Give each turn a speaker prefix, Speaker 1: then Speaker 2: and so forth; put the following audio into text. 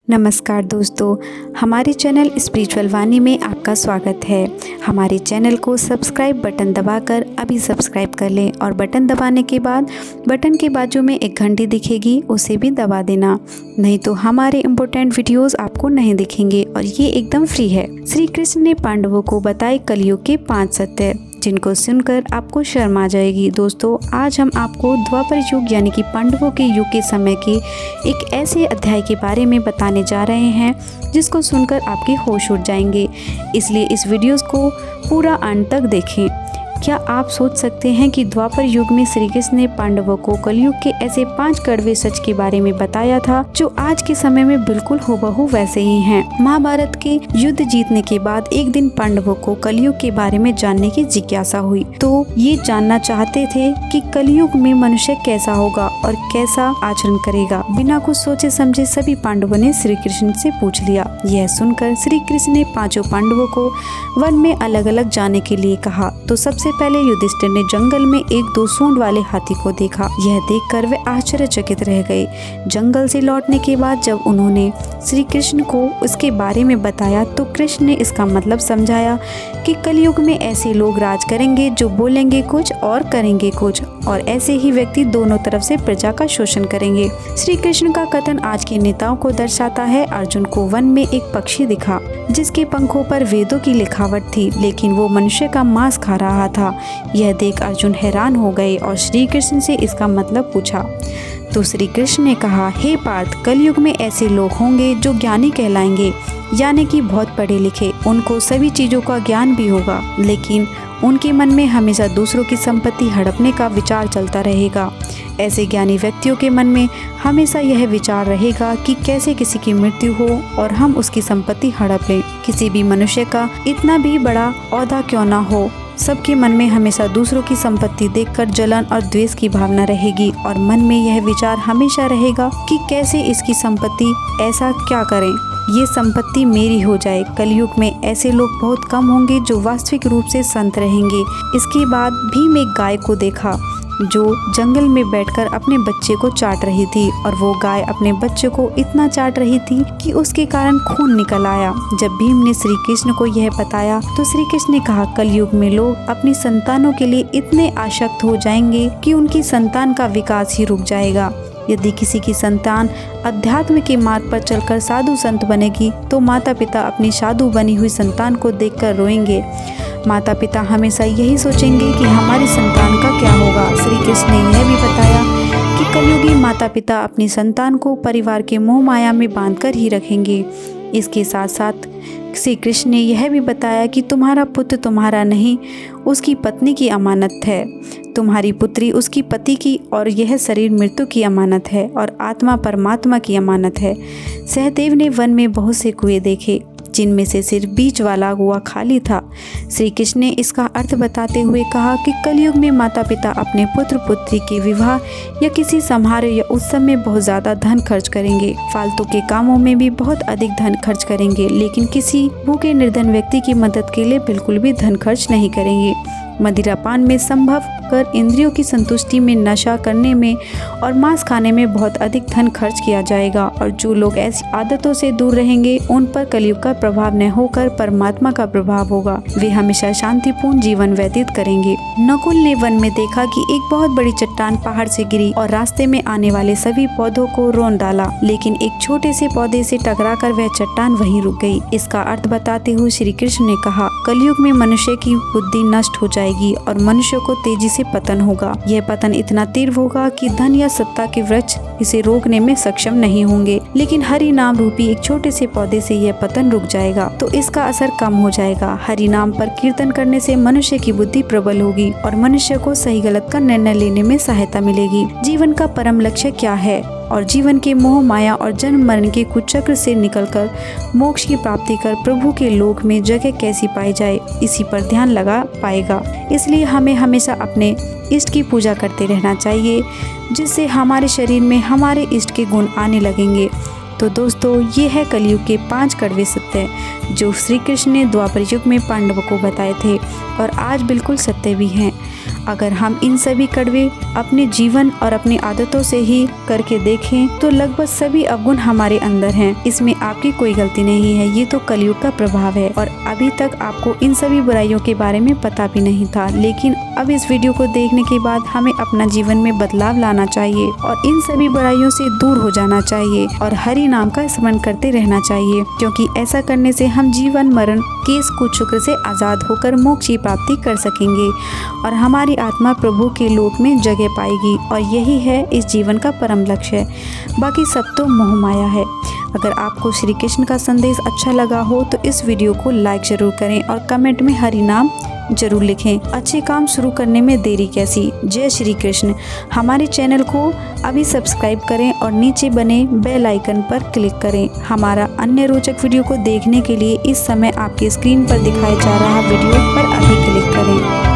Speaker 1: नमस्कार दोस्तों, हमारे चैनल स्पिरिचुअल वाणी में आपका स्वागत है। हमारे चैनल को सब्सक्राइब बटन दबाकर अभी सब्सक्राइब कर लें और बटन दबाने के बाद बटन के बाजू में एक घंटी दिखेगी, उसे भी दबा देना, नहीं तो हमारे इम्पोर्टेंट वीडियोस आपको नहीं दिखेंगे और ये एकदम फ्री है। श्री कृष्ण ने पांडवों को बताए कलयुग के 5 सत्य, जिनको सुनकर आपको शर्म आ जाएगी। दोस्तों, आज हम आपको द्वापर युग यानी कि पांडवों के युग के समय के एक ऐसे अध्याय के बारे में बताने जा रहे हैं जिसको सुनकर आपके होश उड़ जाएंगे। इसलिए इस वीडियोस को पूरा अंत तक देखें। क्या आप सोच सकते हैं कि द्वापर युग में श्री कृष्ण ने पांडवों को कलयुग के ऐसे 5 कड़वे सच के बारे में बताया था जो आज के समय में बिल्कुल हूबहू वैसे ही हैं। महाभारत के युद्ध जीतने के बाद एक दिन पांडवों को कलयुग के बारे में जानने की जिज्ञासा हुई, तो ये जानना चाहते थे कि कलयुग में मनुष्य कैसा होगा और कैसा आचरण करेगा। बिना कुछ सोचे समझे सभी पांडवों ने श्री कृष्ण से पूछ लिया। यह सुनकर श्री कृष्ण ने 5 पांडवों को वन में अलग अलग जाने के लिए कहा। तो सबसे पहले युधिष्ठिर ने जंगल में एक 2 सूंड वाले हाथी को देखा। यह देखकर वे आश्चर्यचकित रह गए। जंगल से लौटने के बाद जब उन्होंने श्री कृष्ण को उसके बारे में बताया तो कृष्ण ने इसका मतलब समझाया कि कलयुग में ऐसे लोग राज करेंगे जो बोलेंगे कुछ और करेंगे कुछ, और ऐसे ही व्यक्ति दोनों तरफ से प्रजा का शोषण करेंगे। श्री कृष्ण का कथन आज के नेताओं को दर्शाता है। अर्जुन को वन में एक पक्षी दिखा जिसके पंखों पर वेदों की लिखावट थी, लेकिन वो मनुष्य का मांस खा रहा था। यह देख अर्जुन हैरान हो गए और श्री कृष्ण से इसका मतलब पूछा। तो श्री कृष्ण ने कहा, हे पार्थ, कलयुग में ऐसे लोग होंगे जो ज्ञानी कहलाएंगे, यानी कि बहुत पढ़े लिखे। उनको सभी चीज़ों का ज्ञान भी होगा, लेकिन उनके मन में हमेशा दूसरों की संपत्ति हड़पने का विचार चलता रहेगा। ऐसे ज्ञानी व्यक्तियों के मन में हमेशा यह विचार रहेगा कि कैसे किसी की मृत्यु हो और हम उसकी संपत्ति हड़प लें। किसी भी मनुष्य का इतना भी बड़ा ओहदा क्यों ना हो, सबके मन में हमेशा दूसरों की संपत्ति देखकर जलन और द्वेष की भावना रहेगी और मन में यह विचार हमेशा रहेगा कि कैसे इसकी संपत्ति ऐसा क्या करें, ये संपत्ति मेरी हो जाए। कलयुग में ऐसे लोग बहुत कम होंगे जो वास्तविक रूप से संत रहेंगे। इसके बाद भीम एक गाय को देखा जो जंगल में बैठकर अपने बच्चे को चाट रही थी, और वो गाय अपने बच्चे को इतना चाट रही थी कि उसके कारण खून निकल आया। जब भीम ने श्री कृष्ण को यह बताया तो श्री कृष्ण ने कहा, कलयुग में लोग अपनी संतानों के लिए इतने आसक्त हो जाएंगे कि उनकी संतान का विकास ही रुक जाएगा। यदि किसी की संतान अध्यात्म के मार्ग पर चलकर साधु संत बनेगी तो माता पिता अपनी साधु बनी हुई संतान को देखकर रोएंगे। माता पिता हमेशा यही सोचेंगे कि हमारी संतान का क्या होगा। श्री कृष्ण ने यह भी बताया कि कलयुगी माता पिता अपनी संतान को परिवार के मोह माया में बांधकर ही रखेंगे। इसके साथ साथ श्री कृष्ण ने यह भी बताया कि तुम्हारा पुत्र तुम्हारा नहीं, उसकी पत्नी की अमानत है। तुम्हारी पुत्री उसकी पति की, और यह शरीर मृत्यु की अमानत है और आत्मा परमात्मा की अमानत है। सहदेव ने वन में बहुत से कुएं देखे जिनमें से सिर्फ बीच वाला कुआं खाली था। श्री कृष्ण ने इसका अर्थ बताते हुए कहा कि कलयुग में माता पिता अपने पुत्र पुत्री के विवाह या किसी समारोह या उत्सव में बहुत ज़्यादा धन खर्च करेंगे। फालतू के कामों में भी बहुत अधिक धन खर्च करेंगे, लेकिन किसी भूखे निर्धन व्यक्ति की मदद के लिए बिल्कुल भी धन खर्च नहीं करेंगे। मदिरापान में संभव कर इंद्रियों की संतुष्टि में, नशा करने में और मांस खाने में बहुत अधिक धन खर्च किया जाएगा। और जो लोग ऐसी आदतों से दूर रहेंगे उन पर कलयुग का प्रभाव न होकर परमात्मा का प्रभाव होगा। वे हमेशा शांतिपूर्ण जीवन व्यतीत करेंगे। नकुल ने वन में देखा कि एक बहुत बड़ी चट्टान पहाड़ से गिरी और रास्ते में आने वाले सभी पौधों को रौंद डाला, लेकिन एक छोटे से पौधे से टकराकर वह चट्टान वहीं रुक गई। इसका अर्थ बताते हुए श्री कृष्ण ने कहा, कलयुग में मनुष्य की बुद्धि नष्ट हो जाएगी और मनुष्य को तेजी से पतन होगा। यह पतन इतना तीव्र होगा कि धन या सत्ता के वृक्ष इसे रोकने में सक्षम नहीं होंगे, लेकिन हरि नाम रूपी एक छोटे से पौधे से यह पतन रुक जाएगा तो इसका असर कम हो जाएगा। हरि नाम पर कीर्तन करने से मनुष्य की बुद्धि प्रबल होगी और मनुष्य को सही गलत का निर्णय लेने में सहायता मिलेगी। जीवन का परम लक्ष्य क्या है और जीवन के मोह माया और जन्म मरण के कुचक्र से निकलकर मोक्ष की प्राप्ति कर प्रभु के लोक में जगह कैसी पाई जाए, इसी पर ध्यान लगा पाएगा। इसलिए हमें हमेशा अपने इष्ट की पूजा करते रहना चाहिए, जिससे हमारे शरीर में हमारे इष्ट के गुण आने लगेंगे। तो दोस्तों ये है कलयुग के 5 कड़वे सत्य जो श्री कृष्ण ने द्वापर युग में पांडवों को बताए थे और आज बिल्कुल सत्य भी हैं। अगर हम इन सभी कड़वे अपने जीवन और अपनी आदतों से ही करके देखें तो लगभग सभी अवगुण हमारे अंदर हैं। इसमें आपकी कोई गलती नहीं है, ये तो कलयुग का प्रभाव है। और अभी तक आपको इन सभी बुराइयों के बारे में पता भी नहीं था, लेकिन अब इस वीडियो को देखने के बाद हमें अपना जीवन में बदलाव लाना चाहिए और इन सभी बुराइयों से दूर हो जाना चाहिए और हरि नाम का स्मरण करते रहना चाहिए, क्योंकि ऐसा करने से हम जीवन मरण के इस कुचक्र से आजाद होकर मोक्ष की प्राप्ति कर सकेंगे और हमारी आत्मा प्रभु के लोक में जगह पाएगी। और यही है इस जीवन का परम लक्ष्य। बाकी सब तो मोह माया है। अगर आपको श्री कृष्ण का संदेश अच्छा लगा हो तो इस वीडियो को लाइक जरूर करें और कमेंट में हरि नाम जरूर लिखें। अच्छे काम शुरू करने में देरी कैसी। जय श्री कृष्ण। हमारे चैनल को अभी सब्सक्राइब करें और नीचे बने बेल आइकन पर क्लिक करें। हमारा अन्य रोचक वीडियो को देखने के लिए इस समय आपकी स्क्रीन पर दिखाए जा रहा वीडियो पर अभी क्लिक करें।